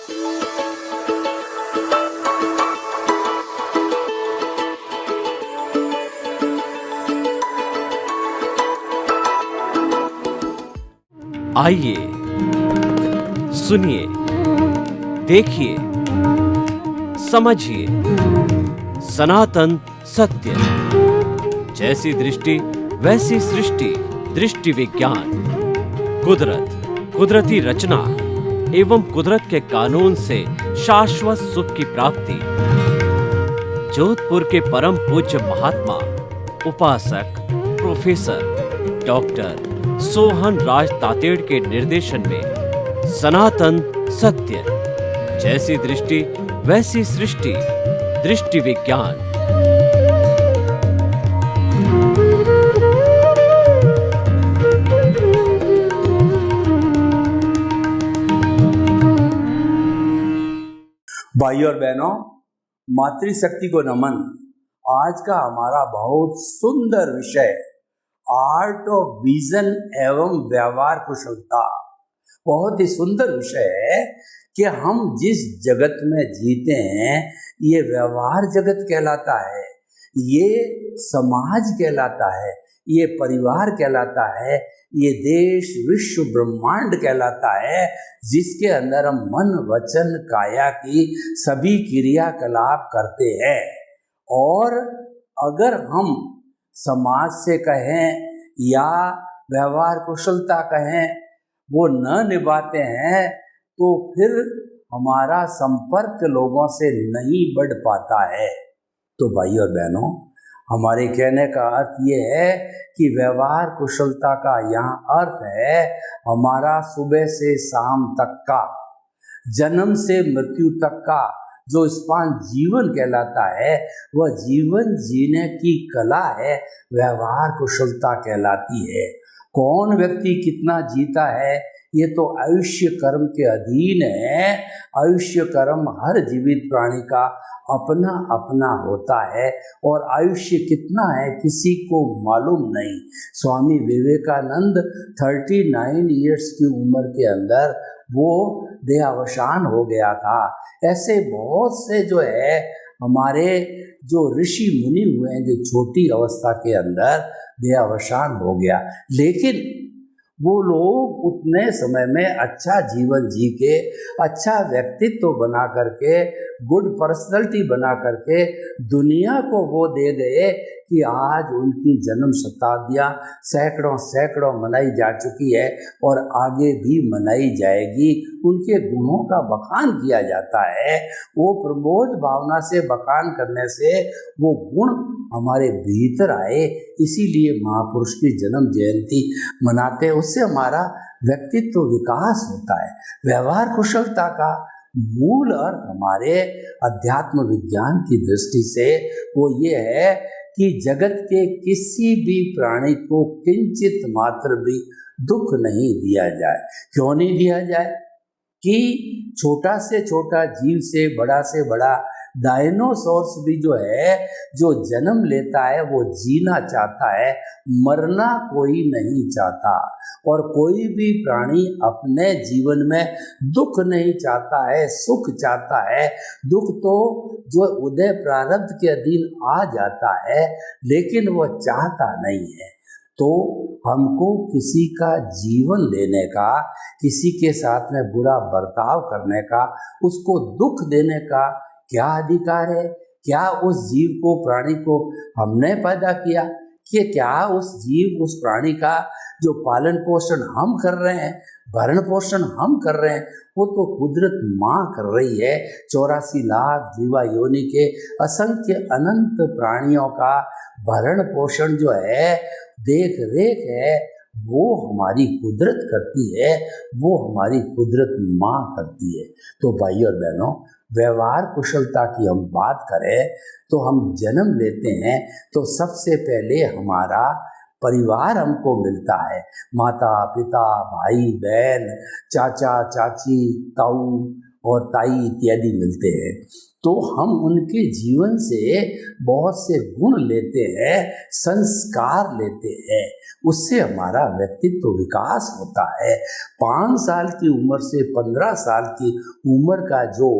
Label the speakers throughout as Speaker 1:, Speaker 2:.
Speaker 1: आइए, सुनिए, देखिए, समझिए सनातन सत्य। जैसी दृष्टि वैसी सृष्टि, दृष्टि विज्ञान। कुदरत, कुदरती रचना एवं कुदरत के कानून से शाश्वत सुख की प्राप्ति। जोधपुर के परम पूज्य महात्मा उपासक प्रोफेसर डॉक्टर सोहन राज तातेड़ के निर्देशन में सनातन सत्य। जैसी दृष्टि वैसी सृष्टि, दृष्टि विज्ञान।
Speaker 2: भाइयों और बहनों, मातृशक्ति को नमन। आज का हमारा बहुत सुंदर विषय आर्ट ऑफ विजन एवं व्यवहार कुशलता। बहुत ही सुंदर विषय है कि हम जिस जगत में जीते हैं ये व्यवहार जगत कहलाता है, ये समाज कहलाता है, ये परिवार कहलाता है, ये देश विश्व ब्रह्मांड कहलाता है, जिसके अंदर हम मन वचन काया की सभी क्रियाकलाप करते हैं। और अगर हम समाज से कहें या व्यवहार कुशलता कहें वो न निभाते हैं तो फिर हमारा संपर्क लोगों से नहीं बढ़ पाता है। तो भाई और बहनों, हमारे कहने का अर्थ ये है कि व्यवहार कुशलता का यहाँ अर्थ है हमारा सुबह से शाम तक का, जन्म से मृत्यु तक का जो स्पान जीवन कहलाता है, वह जीवन जीने की कला है, व्यवहार कुशलता कहलाती है। कौन व्यक्ति कितना जीता है ये तो आयुष्य कर्म के अधीन है। आयुष्य कर्म हर जीवित प्राणी का अपना अपना होता है और आयुष्य कितना है किसी को मालूम नहीं। स्वामी विवेकानंद 39 इयर्स की उम्र के अंदर वो देहावसान हो गया था। ऐसे बहुत से जो है हमारे जो ऋषि मुनि हुए हैं जो छोटी अवस्था के अंदर देहावसान हो गया, लेकिन वो लोग उतने समय में अच्छा जीवन जी के, अच्छा व्यक्तित्व बना करके, गुड पर्सनैलिटी बना करके दुनिया को वो दे गए कि आज उनकी जन्म शताब्दियाँ सैकड़ों सैकड़ों मनाई जा चुकी है और आगे भी मनाई जाएगी। उनके गुणों का बखान किया जाता है। वो प्रमोद भावना से बखान करने से वो गुण हमारे भीतर आए, इसीलिए महापुरुष की जन्म जयंती मनाते हैं। उससे हमारा व्यक्तित्व विकास होता है। व्यवहार कुशलता का मूल अर्थ हमारे अध्यात्म विज्ञान की दृष्टि से वो ये है कि जगत के किसी भी प्राणी को किंचित मात्र भी दुख नहीं दिया जाए। क्यों नहीं दिया जाए? कि छोटा से छोटा जीव से बड़ा डायनासोर्स भी जो है, जो जन्म लेता है वो जीना चाहता है, मरना कोई नहीं चाहता। और कोई भी प्राणी अपने जीवन में दुख नहीं चाहता है, सुख चाहता है। दुख तो जो उदय प्रारब्ध के अधीन आ जाता है, लेकिन वह चाहता नहीं है। तो हमको किसी का जीवन लेने का, किसी के साथ में बुरा बर्ताव करने का, उसको दुख देने का क्या अधिकार है? क्या उस जीव को, प्राणी को हमने पैदा किया? कि क्या उस जीव, उस प्राणी का जो पालन पोषण हम कर रहे हैं, भरण पोषण हम कर रहे हैं, वो तो कुदरत माँ कर रही है। 84 लाख जीवा योनि के असंख्य अनंत प्राणियों का भरण पोषण जो है, देख रेख है, वो हमारी कुदरत करती है, वो हमारी कुदरत माँ करती है। तो भाई और बहनों, व्यवहार कुशलता की हम बात करें तो हम जन्म लेते हैं तो सबसे पहले हमारा परिवार हमको मिलता है। माता पिता, भाई बहन, चाचा चाची, ताऊ और ताई इत्यादि मिलते हैं, तो हम उनके जीवन से बहुत से गुण लेते हैं, संस्कार लेते हैं, उससे हमारा व्यक्तित्व विकास होता है। 5 साल की उम्र से 15 साल की उम्र का जो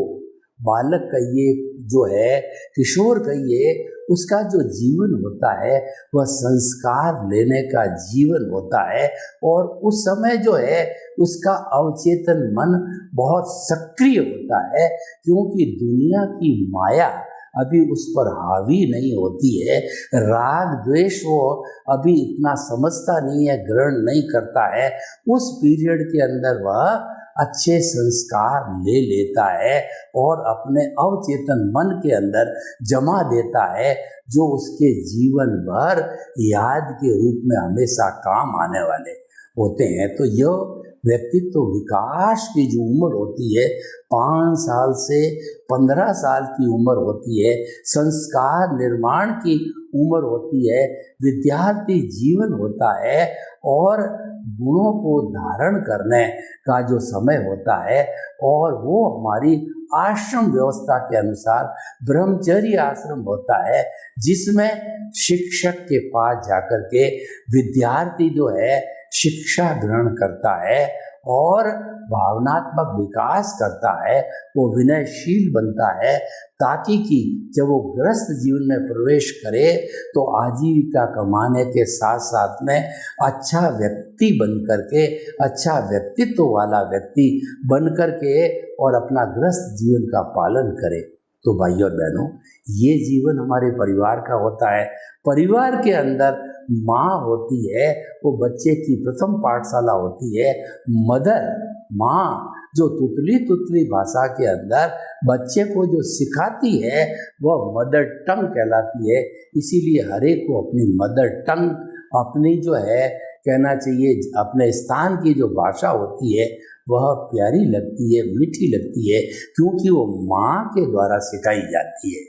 Speaker 2: बालक कहिए, जो है किशोर कहिए, उसका जो जीवन होता है वह संस्कार लेने का जीवन होता है। और उस समय जो है उसका अवचेतन मन बहुत सक्रिय होता है, क्योंकि दुनिया की माया अभी उस पर हावी नहीं होती है। राग द्वेष वो अभी इतना समझता नहीं है, ग्रहण नहीं करता है। उस पीरियड के अंदर वह अच्छे संस्कार ले लेता है और अपने अवचेतन मन के अंदर जमा देता है, जो उसके जीवन भर याद के रूप में हमेशा काम आने वाले होते हैं। तो यह व्यक्तित्व विकास की जो उम्र होती है 5 साल से 15 साल की उम्र होती है, संस्कार निर्माण की उम्र होती है, विद्यार्थी जीवन होता है और गुणों को धारण करने का जो समय होता है, और वो हमारी आश्रम व्यवस्था के अनुसार ब्रह्मचर्य आश्रम होता है, जिसमें शिक्षक के पास जाकर के विद्यार्थी जो है शिक्षा ग्रहण करता है और भावनात्मक विकास करता है, वो विनयशील बनता है, ताकि कि जब वो गृहस्थ जीवन में प्रवेश करे तो आजीविका कमाने के साथ साथ में अच्छा व्यक्ति बन करके, अच्छा व्यक्तित्व वाला व्यक्ति बन करके और अपना गृहस्थ जीवन का पालन करे। तो भाइयों और बहनों, ये जीवन हमारे परिवार का होता है। परिवार के अंदर माँ होती है, वो बच्चे की प्रथम पाठशाला होती है। मदर, माँ, जो तुतली भाषा के अंदर बच्चे को जो सिखाती है वह मदर टंग कहलाती है। इसीलिए हर एक को अपनी मदर टंग, अपनी जो है कहना चाहिए अपने स्थान की जो भाषा होती है वह प्यारी लगती है, मीठी लगती है, क्योंकि वो माँ के द्वारा सिखाई जाती है।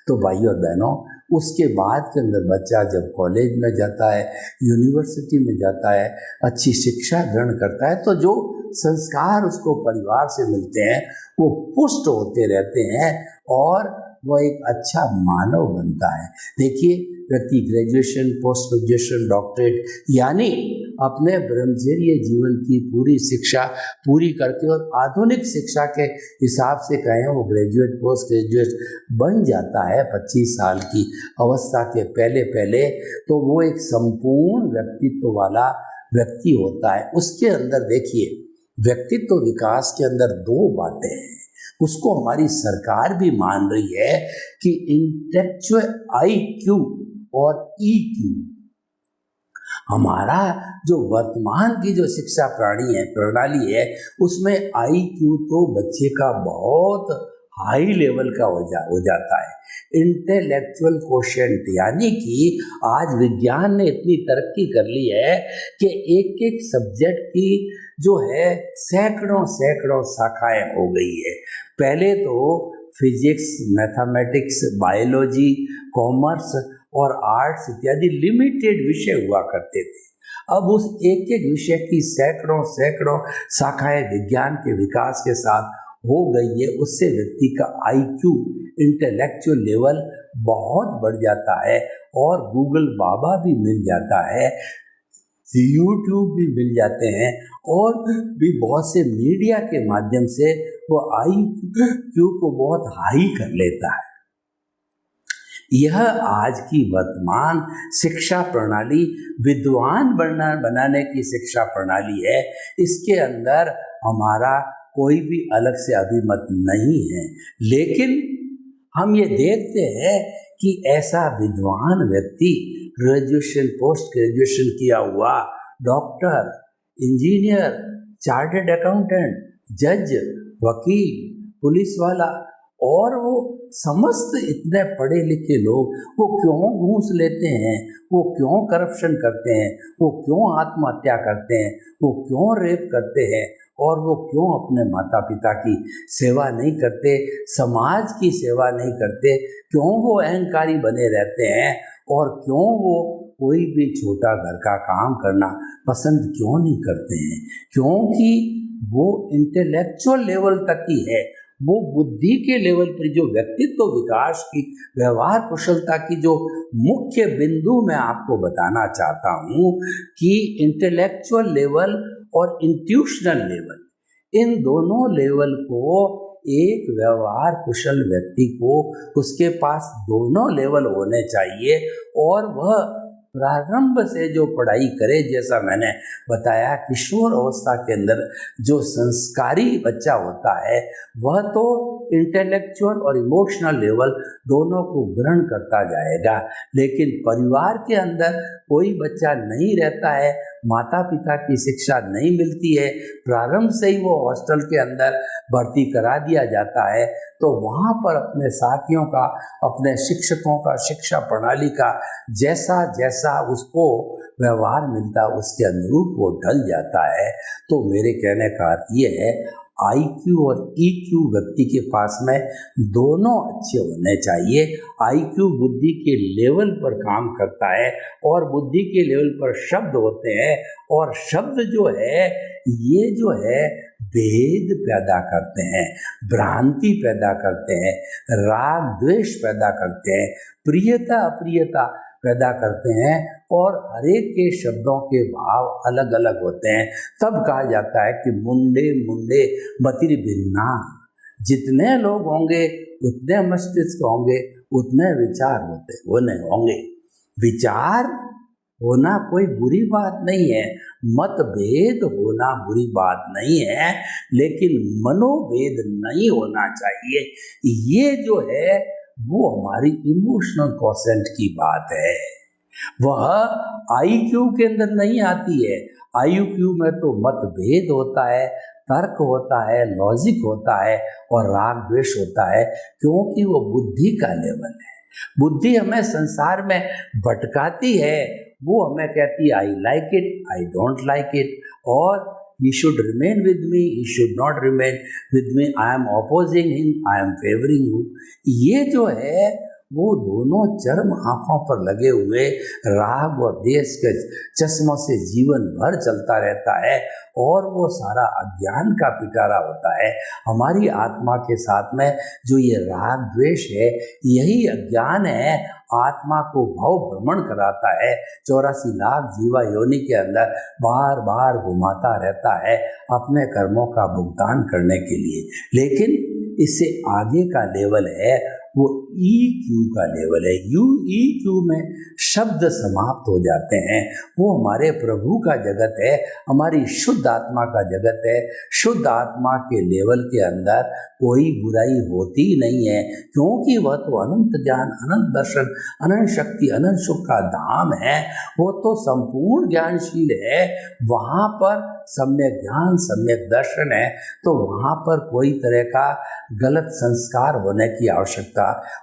Speaker 2: तो भाइयों और बहनों, उसके बाद के अंदर बच्चा जब कॉलेज में जाता है, यूनिवर्सिटी में जाता है, अच्छी शिक्षा ग्रहण करता है, तो जो संस्कार उसको परिवार से मिलते हैं वो पुष्ट होते रहते हैं और वह एक अच्छा मानव बनता है। देखिए, व्यक्ति ग्रेजुएशन, पोस्ट ग्रेजुएशन, डॉक्टरेट यानी अपने ब्रह्मचर्य जीवन की पूरी शिक्षा पूरी करके और आधुनिक शिक्षा के हिसाब से कहें वो ग्रेजुएट, पोस्ट ग्रेजुएट बन जाता है 25 साल की अवस्था के पहले, तो वो एक संपूर्ण व्यक्तित्व वाला व्यक्ति होता है। उसके अंदर देखिए, व्यक्तित्व विकास के अंदर 2 बातें हैं, उसको हमारी सरकार भी मान रही है कि इंटेलेक्चुअल IQ और EQ। हमारा जो वर्तमान की जो शिक्षा प्रणाली है उसमें IQ तो बच्चे का बहुत हाई लेवल का हो जाता है। इंटेलेक्चुअल कोशेंट यानी कि आज विज्ञान ने इतनी तरक्की कर ली है कि एक सब्जेक्ट की जो है सैकड़ों शाखाएं हो गई है। पहले तो फिजिक्स, मैथमेटिक्स, बायोलॉजी, कॉमर्स और आर्ट्स इत्यादि लिमिटेड विषय हुआ करते थे। अब उस एक विषय की सैकड़ों शाखाएं विज्ञान के विकास के साथ हो गई है। उससे व्यक्ति का IQ, इंटेलेक्चुअल लेवल बहुत बढ़ जाता है और गूगल बाबा भी मिल जाता है, YouTube भी मिल जाते हैं और भी बहुत से मीडिया के माध्यम से वो IQ को बहुत हाई कर लेता है। यह आज की वर्तमान शिक्षा प्रणाली विद्वान बनाने की शिक्षा प्रणाली है। इसके अंदर हमारा कोई भी अलग से अभिमत नहीं है, लेकिन हम ये देखते हैं कि ऐसा विद्वान व्यक्ति ग्रेजुएशन, पोस्ट ग्रेजुएशन किया हुआ डॉक्टर, इंजीनियर, चार्टर्ड अकाउंटेंट, जज, वकील, पुलिस वाला और वो समस्त इतने पढ़े लिखे लोग वो क्यों घूस लेते हैं, वो क्यों करप्शन करते हैं, वो क्यों आत्महत्या करते हैं, वो क्यों रेप करते हैं और वो क्यों अपने माता पिता की सेवा नहीं करते, समाज की सेवा नहीं करते, क्यों वो अहंकारी बने रहते हैं और क्यों वो कोई भी छोटा घर का काम करना पसंद क्यों नहीं करते हैं? क्योंकि वो इंटेलेक्चुअल लेवल तक ही है, वो बुद्धि के लेवल पर जो व्यक्तित्व विकास की, व्यवहार कुशलता की जो मुख्य बिंदु मैं आपको बताना चाहता हूँ कि इंटेलेक्चुअल लेवल और इंट्यूशनल लेवल, इन दोनों लेवल को एक व्यवहार कुशल व्यक्ति को उसके पास दोनों लेवल होने चाहिए। और वह प्रारंभ से जो पढ़ाई करे, जैसा मैंने बताया किशोर अवस्था के अंदर जो संस्कारी बच्चा होता है वह तो इंटेलेक्चुअल और इमोशनल लेवल दोनों को ग्रहण करता जाएगा। लेकिन परिवार के अंदर कोई बच्चा नहीं रहता है, माता पिता की शिक्षा नहीं मिलती है, प्रारंभ से ही वो हॉस्टल के अंदर भर्ती करा दिया जाता है, तो वहाँ पर अपने साथियों का, अपने शिक्षकों का, शिक्षा प्रणाली का जैसा जैसा उसको व्यवहार मिलता उसके अनुरूप वो ढल जाता है। तो मेरे कहने का अर्थ ये है, IQ और EQ व्यक्ति के पास में दोनों अच्छे होने चाहिए। IQ बुद्धि के लेवल पर काम करता है और बुद्धि के लेवल पर शब्द होते हैं, और शब्द जो है ये जो है भेद पैदा करते हैं, भ्रांति पैदा करते हैं, राग द्वेष पैदा करते हैं, प्रियता अप्रियता पैदा करते हैं, और हर एक के शब्दों के भाव अलग अलग होते हैं। तब कहा जाता है कि मुंडे मुंडे मतिर भिन्ना, जितने लोग होंगे उतने मस्तिष्क होंगे, उतने विचार होने होंगे। विचार होना कोई बुरी बात नहीं है, मतभेद होना बुरी बात नहीं है, लेकिन मनोभेद नहीं होना चाहिए। ये जो है वो हमारी इमोशनल क्वोशेंट की बात है, वह IQ के अंदर नहीं आती है। IQ में तो मतभेद होता है, तर्क होता है, लॉजिक होता है और राग द्वेष होता है, क्योंकि वो बुद्धि का लेवल है। बुद्धि हमें संसार में भटकाती है, वो हमें कहती है I like it, I don't like it, और he should remain with me, he should not remain with me, I am opposing him, I am favoring him। ये जो है वो दोनों चरम आंखों पर लगे हुए राग और देश के चश्मों से जीवन भर चलता रहता है, और वो सारा अज्ञान का पिटारा होता है। हमारी आत्मा के साथ में जो ये राग द्वेष है, यही अज्ञान है, आत्मा को भव भ्रमण कराता है, 84 लाख जीवा योनि के अंदर बार बार घुमाता रहता है अपने कर्मों का भुगतान करने के लिए। लेकिन इससे आगे का लेवल है वो EQ का लेवल है। EQ में शब्द समाप्त हो जाते हैं, वो हमारे प्रभु का जगत है, हमारी शुद्ध आत्मा का जगत है। शुद्ध आत्मा के लेवल के अंदर कोई बुराई होती नहीं है, क्योंकि वह तो अनंत ज्ञान, अनंत दर्शन, अनंत शक्ति, अनंत सुख का धाम है। वो तो संपूर्ण ज्ञानशील है, वहाँ पर सम्यक ज्ञान, सम्यक दर्शन है, तो वहाँ पर कोई तरह का गलत संस्कार होने की आवश्यकता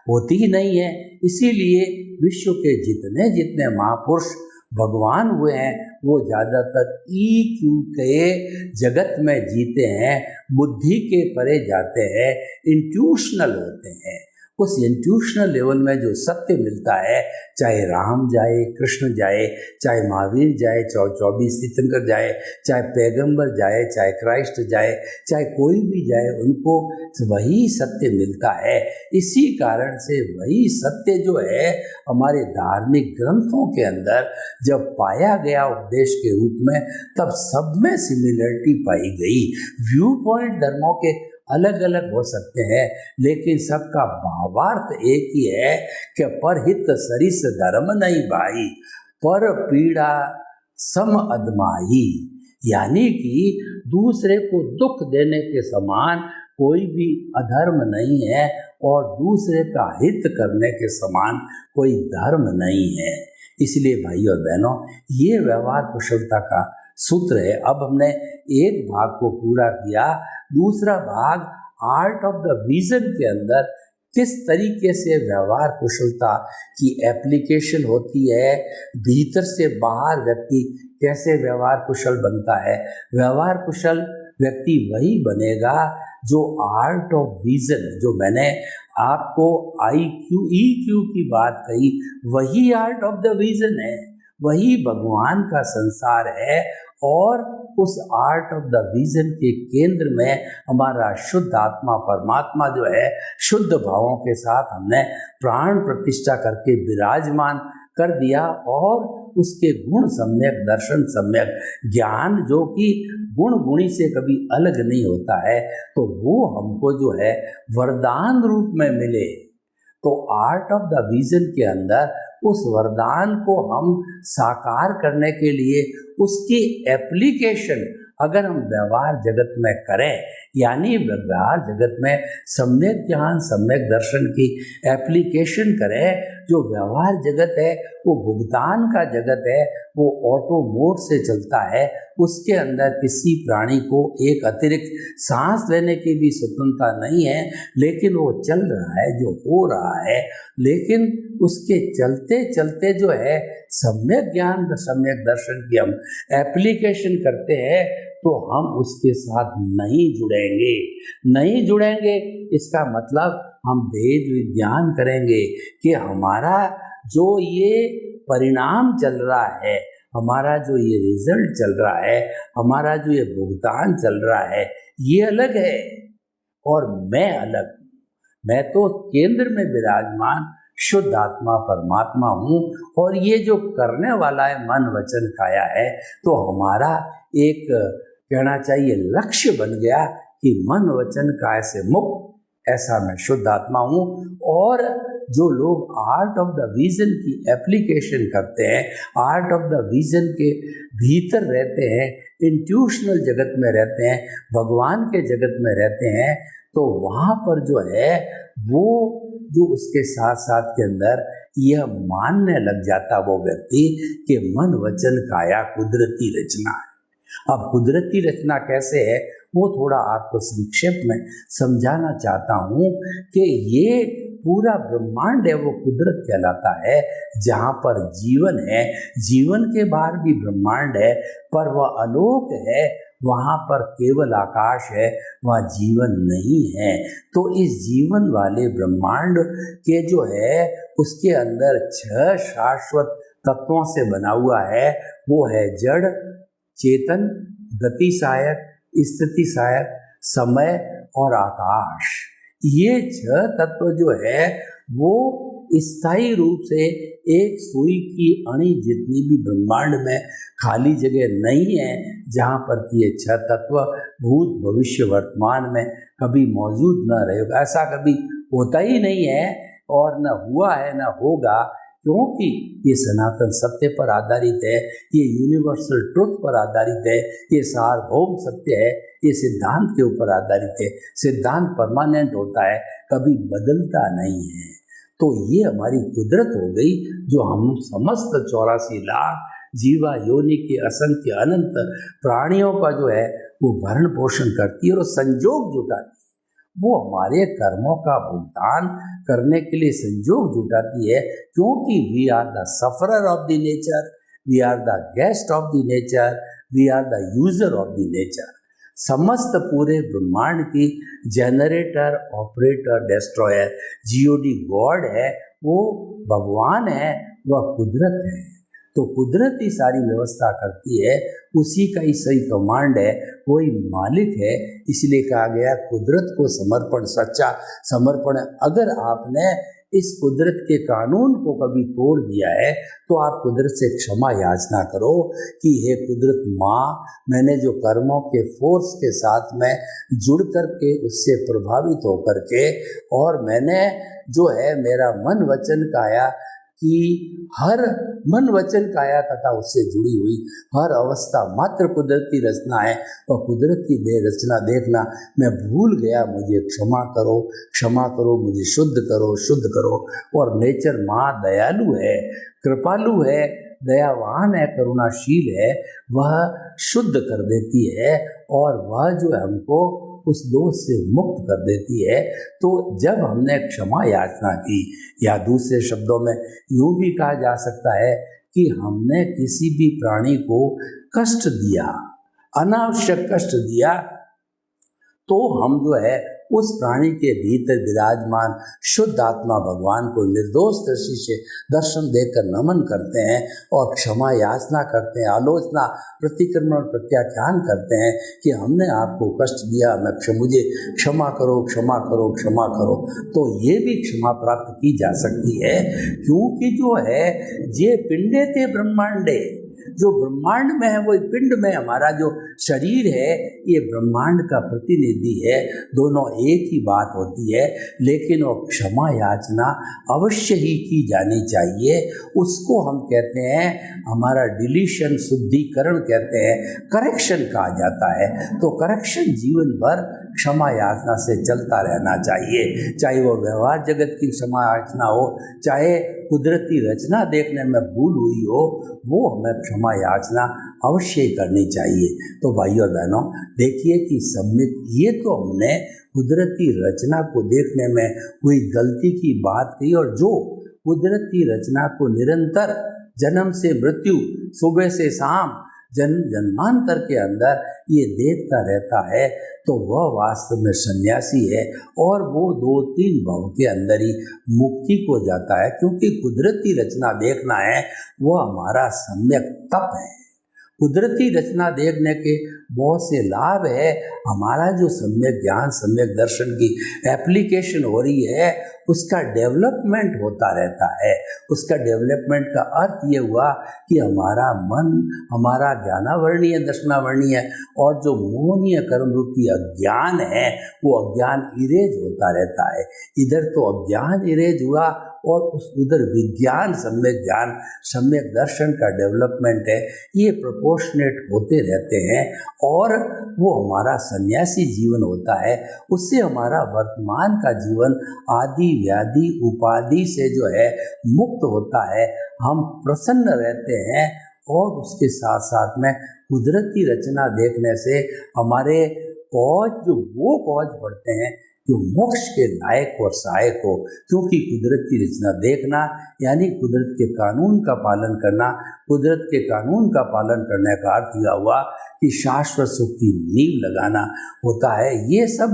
Speaker 2: होती ही नहीं है। इसीलिए विश्व के जितने जितने महापुरुष भगवान हुए हैं वो ज़्यादातर EQ के जगत में जीते हैं, बुद्धि के परे जाते हैं, इंट्यूशनल होते हैं। उस इंट्यूशनल लेवल में जो सत्य मिलता है, चाहे राम जाए, कृष्ण जाए, चाहे महावीर जाए, चाहे 24 तीर्थंकर जाए, चाहे पैगंबर जाए, चाहे क्राइस्ट जाए, चाहे कोई भी जाए, उनको वही सत्य मिलता है। इसी कारण से वही सत्य जो है हमारे धार्मिक ग्रंथों के अंदर जब पाया गया उपदेश के रूप में, तब सब में सिमिलरिटी पाई गई। व्यू पॉइंट धर्मों के अलग अलग हो सकते हैं, लेकिन सबका भावार्थ एक ही है कि परहित सरिस धर्म नहीं भाई, पर पीड़ा सम अदमाई, यानी कि दूसरे को दुख देने के समान कोई भी अधर्म नहीं है और दूसरे का हित करने के समान कोई धर्म नहीं है। इसलिए भाई और बहनों, ये व्यवहार कुशलता का सूत्र है। अब हमने एक भाग को पूरा किया, दूसरा भाग आर्ट ऑफ द विजन के अंदर किस तरीके से व्यवहार कुशलता की एप्लीकेशन होती है, भीतर से बाहर व्यक्ति कैसे व्यवहार कुशल बनता है। व्यवहार कुशल व्यक्ति वही बनेगा जो आर्ट ऑफ विजन, जो मैंने आपको IQ EQ की बात कही, वही आर्ट ऑफ द विजन है, वही भगवान का संसार है, और उस आर्ट ऑफ द विजन के केंद्र में हमारा शुद्ध आत्मा परमात्मा जो है शुद्ध भावों के साथ हमने प्राण प्रतिष्ठा करके विराजमान कर दिया, और उसके गुण सम्यक दर्शन सम्यक ज्ञान जो कि गुण गुणी से कभी अलग नहीं होता है, तो वो हमको जो है वरदान रूप में मिले। तो आर्ट ऑफ द विजन के अंदर उस वरदान को हम साकार करने के लिए उसकी एप्लीकेशन अगर हम व्यवहार जगत में करें, यानी व्यवहार जगत में सम्यक ज्ञान सम्यक दर्शन की एप्लीकेशन करें, जो व्यवहार जगत है वो भुगतान का जगत है, वो ऑटो मोड से चलता है, उसके अंदर किसी प्राणी को एक अतिरिक्त सांस लेने की भी स्वतंत्रता नहीं है, लेकिन वो चल रहा है जो हो रहा है। लेकिन उसके चलते चलते जो है सम्यक ज्ञान सम्यक दर्शन की हम एप्लीकेशन करते हैं, तो हम उसके साथ नहीं जुड़ेंगे। इसका मतलब हम भेद विज्ञान करेंगे कि हमारा जो ये परिणाम चल रहा है, हमारा जो ये रिजल्ट चल रहा है, हमारा जो ये भुगतान चल रहा है, ये अलग है और मैं अलग हूँ। मैं तो केंद्र में विराजमान शुद्ध आत्मा परमात्मा हूँ, और ये जो करने वाला है मन वचन काया है, तो हमारा एक कहना चाहिए लक्ष्य बन गया कि मन वचन काय से मुक्त, ऐसा मैं शुद्ध आत्मा हूँ। और जो लोग आर्ट ऑफ द विजन की एप्लीकेशन करते हैं, आर्ट ऑफ द विजन के भीतर रहते हैं, इंट्यूशनल जगत में रहते हैं, भगवान के जगत में रहते हैं, तो वहाँ पर जो है वो जो उसके साथ साथ के अंदर यह मानने लग जाता वो व्यक्ति कि मन वचन काया कुदरती रचना है। अब कुदरती रचना कैसे है वो थोड़ा आपको संक्षेप में समझाना चाहता हूँ कि ये पूरा ब्रह्मांड है वो कुदरत कहलाता है, जहाँ पर जीवन है, जीवन के बाहर भी ब्रह्मांड है, पर वह अलोक है, वहाँ पर केवल आकाश है, वहाँ जीवन नहीं है। तो इस जीवन वाले ब्रह्मांड के जो है उसके अंदर 6 शाश्वत तत्वों से बना हुआ है। वो है जड़, चेतन, गति सहायक, स्थिति सहायक, समय और आकाश। ये 6 तत्व जो है वो स्थायी रूप से एक सुई की अणी जितनी भी ब्रह्मांड में खाली जगह नहीं है जहाँ पर कि ये 6 तत्व भूत भविष्य वर्तमान में कभी मौजूद न रहेगा। ऐसा कभी होता ही नहीं है और न हुआ है न होगा, क्योंकि ये सनातन सत्य पर आधारित है, ये यूनिवर्सल ट्रुथ पर आधारित है, ये सार्वभौम सत्य है, ये सिद्धांत के ऊपर आधारित है। सिद्धांत परमानेंट होता है, कभी बदलता नहीं है। तो ये हमारी कुदरत हो गई जो हम समस्त 84 लाख जीवा योनि के असंख्य अनंत प्राणियों का जो है वो भरण पोषण करती है और संजोग जुटाती है। वो हमारे कर्मों का भुगतान करने के लिए संजोग जुटाती है, क्योंकि we are the sufferer of the nature, we are the guest of the nature, we are the user of the nature. समस्त पूरे ब्रह्मांड की generator, operator, destroyer, G O D god है, वो भगवान है, वह कुदरत है। तो कुदरत ही सारी व्यवस्था करती है, उसी का ही सही कमांड है, वही मालिक है। इसलिए कहा गया कुदरत को समर्पण, सच्चा समर्पण। अगर आपने इस कुदरत के कानून को कभी तोड़ दिया है तो आप कुदरत से क्षमा याचना करो कि हे कुदरत माँ, मैंने जो कर्मों के फोर्स के साथ में जुड़ कर के उससे प्रभावित होकर के, और मैंने जो है मेरा मन वचन काया कि हर मन वचन काया तथा उससे जुड़ी हुई हर अवस्था मात्र कुदरती रचना है, और कुदरत की रचना देखना मैं भूल गया, मुझे क्षमा करो, मुझे शुद्ध करो। और नेचर माँ दयालु है, कृपालु है, दयावान है, करुणाशील है, वह शुद्ध कर देती है और वह जो है हमको उस दोष से मुक्त कर देती है। तो जब हमने क्षमा याचना की, या दूसरे शब्दों में यूँ भी कहा जा सकता है कि हमने किसी भी प्राणी को कष्ट दिया, अनावश्यक कष्ट दिया, तो हम जो है उस प्राणी के भीतर विराजमान शुद्ध आत्मा भगवान को निर्दोष दृष्टि से दर्शन देकर नमन करते हैं और क्षमा याचना करते हैं, आलोचना, प्रतिक्रमण और प्रत्याख्यान करते हैं कि हमने आपको कष्ट दिया, मुझे क्षमा करो, क्षमा करो, क्षमा करो। तो ये भी क्षमा प्राप्त की जा सकती है, क्योंकि जो है ये पिंडे थे ब्रह्मांडे, जो ब्रह्मांड में है वही पिंड में हमारा जो शरीर है ये ब्रह्मांड का प्रतिनिधि है। दोनों एक ही बात होती है, लेकिन वो क्षमा याचना अवश्य ही की जानी चाहिए। उसको हम कहते हैं, हमारा डिलीशन, शुद्धिकरण कहते हैं, करेक्शन कहा जाता है। तो करेक्शन जीवन भर क्षमा याचना से चलता रहना चाहिए, चाहे वो व्यवहार जगत की क्षमा याचना हो, चाहे कुदरती रचना देखने में भूल हुई हो, वो हमें क्षमा याचना अवश्य करनी चाहिए। तो भाइयों और बहनों, देखिए कि सम्यक ये तो हमने कुदरती रचना को देखने में हुई गलती की बात कही, और जो कुदरती रचना को निरंतर जन्म से मृत्यु, सुबह से शाम, जन्मांतर के अंदर ये देखता रहता है, तो वह वास्तव में सन्यासी है और वो 2-3 भव के अंदर ही मुक्ति को जाता है। क्योंकि कुदरती रचना देखना है वह हमारा सम्यक तप है। कुदरती रचना देखने के बहुत से लाभ है। हमारा जो सम्यक ज्ञान, सम्यक दर्शन की एप्लीकेशन हो रही है, उसका डेवलपमेंट होता रहता है। उसका डेवलपमेंट का अर्थ ये हुआ कि हमारा मन, हमारा ज्ञानावर्णीय, दर्शनावर्णीय और जो मोहनीय कर्म रूपी अज्ञान है, वो अज्ञान इरेज होता रहता है। इधर तो अज्ञान इरेज हुआ और उधर विज्ञान, सम्यक ज्ञान, सम्यक दर्शन का डेवलपमेंट है। ये प्रोपोर्शनेट होते रहते हैं और वो हमारा सन्यासी जीवन होता है। उससे हमारा वर्तमान का जीवन आदि व्याधि उपाधि से जो है मुक्त होता है। हम प्रसन्न रहते हैं और उसके साथ साथ में कुदरती रचना देखने से हमारे कॉज, जो वो कॉज बढ़ते हैं जो मोक्ष के लायक और सहायक हो। क्योंकि कुदरती रचना देखना यानी कुदरत के कानून का पालन करना। कुदरत के कानून का पालन करने का अर्थ यह हुआ कि शाश्वत सुख की नींव लगाना होता है। ये सब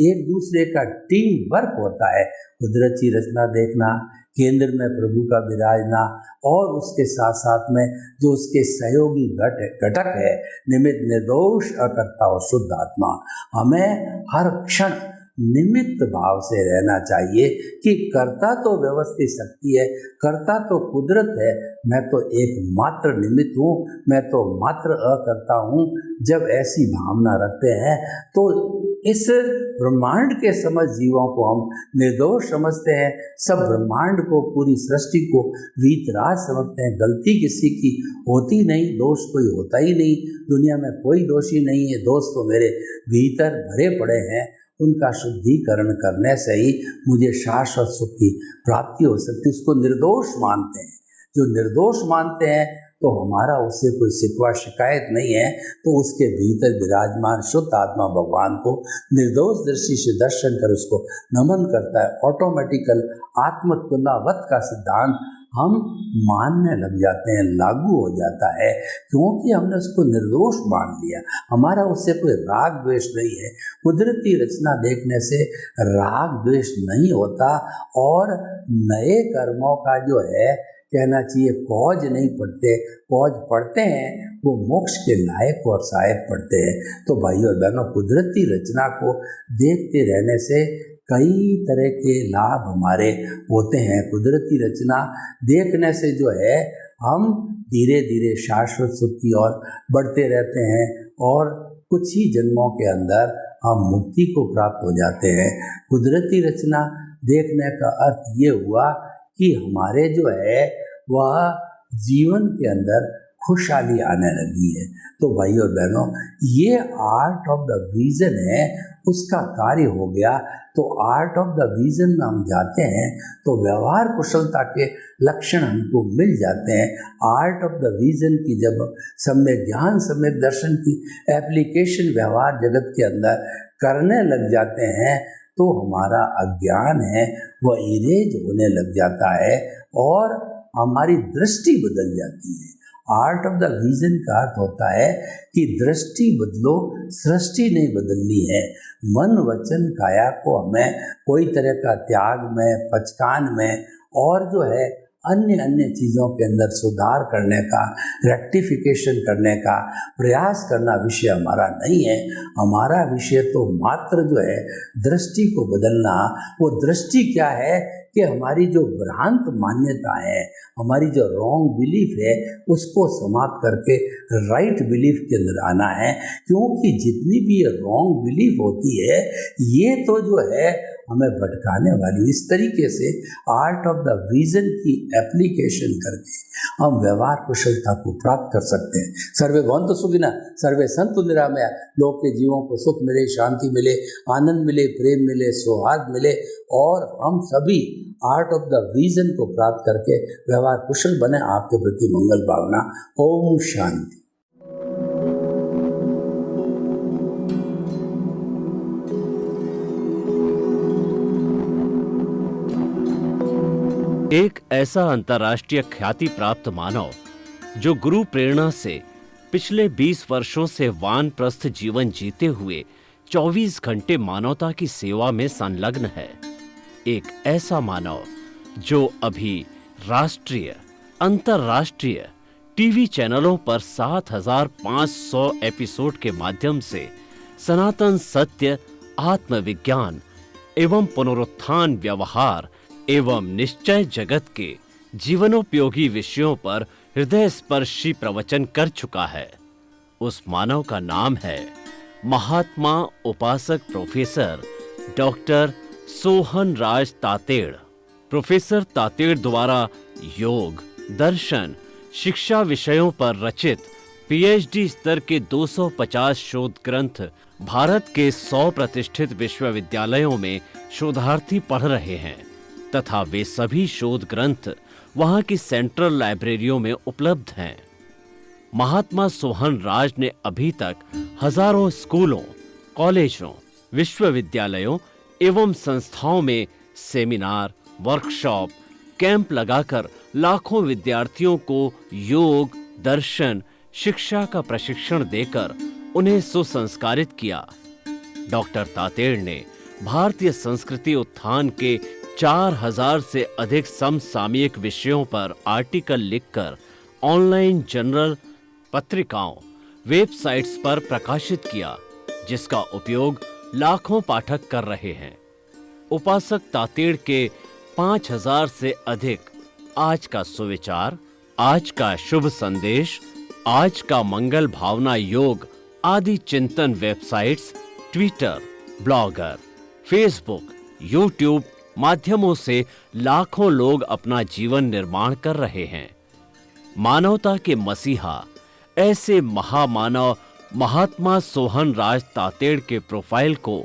Speaker 2: एक दूसरे का टीम वर्क होता है। कुदरती रचना देखना, केंद्र में प्रभु का विराजना और उसके साथ साथ में जो उसके सहयोगी घटक है, निमित्त, निर्दोष, अकर्ता और शुद्ध आत्मा। हमें हर क्षण निमित्त भाव से रहना चाहिए कि कर्ता तो व्यवस्थित शक्ति है, कर्ता तो कुदरत है, मैं तो एक मात्र निमित्त हूँ, मैं तो मात्र अकर्ता हूँ। जब ऐसी भावना रखते हैं तो इस ब्रह्मांड के समझ जीवों को हम निर्दोष समझते हैं। सब ब्रह्मांड को, पूरी सृष्टि को वीतराग समझते हैं। गलती किसी की होती नहीं, दोष कोई होता ही नहीं, दुनिया में कोई दोषी नहीं है। दोष तो मेरे भीतर भरे पड़े हैं, उनका शुद्धिकरण करने से ही मुझे शाश्वत सुख की प्राप्ति हो सकती है। उसको निर्दोष मानते हैं। जो निर्दोष मानते हैं तो हमारा उससे कोई शिकवा शिकायत नहीं है, तो उसके भीतर विराजमान शुद्ध आत्मा भगवान को निर्दोष दृष्टि से दर्शन कर उसको नमन करता है। ऑटोमेटिकल आत्मतुल्यवत का सिद्धांत हम मानने लग जाते हैं, लागू हो जाता है, क्योंकि हमने उसको निर्दोष मान लिया। हमारा उससे कोई राग द्वेष नहीं है। कुदरती रचना देखने से राग द्वेष नहीं होता और नए कर्मों का जो है कहना चाहिए कॉज नहीं पढ़ते, कॉज पढ़ते हैं वो मोक्ष के लायक और सहायक पढ़ते हैं। तो भाइयों और बहनों, कुदरती रचना को देखते रहने से कई तरह के लाभ हमारे होते हैं। कुदरती रचना देखने से जो है हम धीरे धीरे शाश्वत सुख की ओर बढ़ते रहते हैं और कुछ ही जन्मों के अंदर हम मुक्ति को प्राप्त हो जाते हैं। कुदरती रचना देखने का अर्थ ये हुआ कि हमारे जो है वह जीवन के अंदर खुशहाली आने लगी है। तो भाइयों और बहनों, ये आर्ट ऑफ द विजन है, उसका कार्य हो गया। तो आर्ट ऑफ द विजन में हम जाते हैं तो व्यवहार कुशलता के लक्षण हमको मिल जाते हैं। आर्ट ऑफ द विजन की जब सम्यक ज्ञान, सम्यक दर्शन की एप्लीकेशन व्यवहार जगत के अंदर करने लग जाते हैं तो हमारा अज्ञान है वह इरेज होने लग जाता है और हमारी दृष्टि बदल जाती है। आर्ट ऑफ द विजन का अर्थ होता है कि दृष्टि बदलो, सृष्टि नहीं बदलनी है। मन वचन काया को हमें कोई तरह का त्याग में, पचकान में और जो है अन्य चीज़ों के अंदर सुधार करने का, रेक्टिफिकेशन करने का प्रयास करना विषय हमारा नहीं है। हमारा विषय तो मात्र जो है दृष्टि को बदलना। वो दृष्टि क्या है कि हमारी जो भ्रांत मान्यता है, हमारी जो रॉन्ग बिलीफ है, उसको समाप्त करके राइट बिलीफ के अंदर आना है। क्योंकि जितनी भी ये रॉन्ग बिलीफ होती है, ये तो जो है हमें भटकाने वाली। इस तरीके से आर्ट ऑफ द विजन की एप्लीकेशन करके हम व्यवहार कुशलता को प्राप्त कर सकते हैं। सर्वे भवन्तु सुखिनः, सर्वे सन्तु निरामया। लोग के जीवों को सुख मिले, शांति मिले, आनंद मिले, प्रेम मिले, सौहार्द मिले और हम सभी आर्ट ऑफ द विजन को प्राप्त करके व्यवहार कुशल बने। आपके प्रति मंगल भावना। ओम शांति।
Speaker 1: एक ऐसा अंतर्राष्ट्रीय ख्याति प्राप्त मानव जो गुरु प्रेरणा से पिछले 20 वर्षों से वानप्रस्थ जीवन जीते हुए 24 घंटे मानवता की सेवा में संलग्न है। एक ऐसा मानव जो अभी राष्ट्रीय, अंतर्राष्ट्रीय टीवी चैनलों पर 7,500 एपिसोड के माध्यम से सनातन सत्य, आत्मविज्ञान एवं पुनरुत्थान, व्यवहार एवं निश्चय जगत के जीवनोपयोगी विषयों पर हृदय स्पर्शी प्रवचन कर चुका है। उस मानव का नाम है महात्मा उपासक प्रोफेसर डॉक्टर सोहन राज तातेड़। प्रोफेसर तातेड़ द्वारा योग, दर्शन, शिक्षा विषयों पर रचित पीएचडी स्तर के 250 शोध ग्रंथ भारत के 100 प्रतिष्ठित विश्वविद्यालयों में शोधार्थी पढ़ रहे हैं तथा वे सभी शोध ग्रंथ वहां की सेंट्रल लाइब्रेरियों में उपलब्ध हैं। महात्मा सोहन राज ने अभी तक हजारों स्कूलों, कॉलेजों, विश्वविद्यालयों एवं संस्थाओं में सेमिनार, वर्कशॉप, कैंप लगाकर लाखों विद्यार्थियों को योग, दर्शन, शिक्षा का प्रशिक्षण देकर उन्हें सुसंस्कारित किया। डॉक्टर तातेड़ ने भारतीय संस्कृति उत्थान के 4000 से अधिक समसामयिक विषयों पर आर्टिकल लिखकर ऑनलाइन जर्नल, पत्रिकाओं, वेबसाइट्स पर प्रकाशित किया, जिसका उपयोग लाखों पाठक कर रहे हैं। उपासक तातेड़ के 5000 से अधिक आज का सुविचार, आज का शुभ संदेश, आज का मंगल भावना योग आदि चिंतन websites, Twitter, blogger, Facebook, YouTube माध्यमों से लाखों लोग अपना जीवन निर्माण कर रहे हैं। मानवता के मसीहा ऐसे महामानव महात्मा सोहन राज तातेड़ के प्रोफाइल को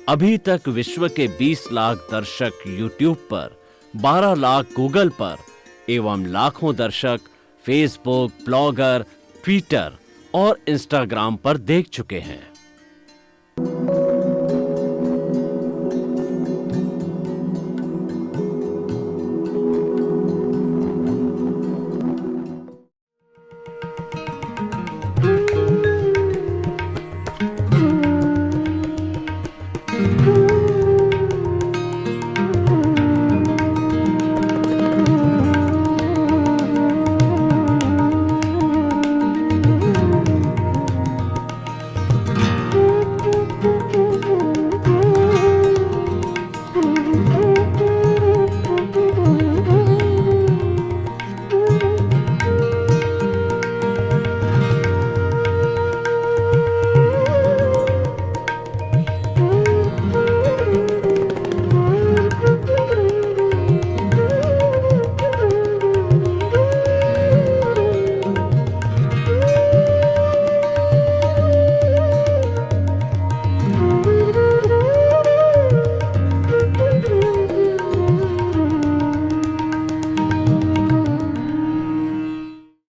Speaker 1: अभी तक विश्व के 20 लाख दर्शक यूट्यूब पर, 12 लाख गूगल पर एवं लाखों दर्शक फेसबुक, ब्लॉगर, ट्विटर और इंस्टाग्राम पर देख चुके हैं।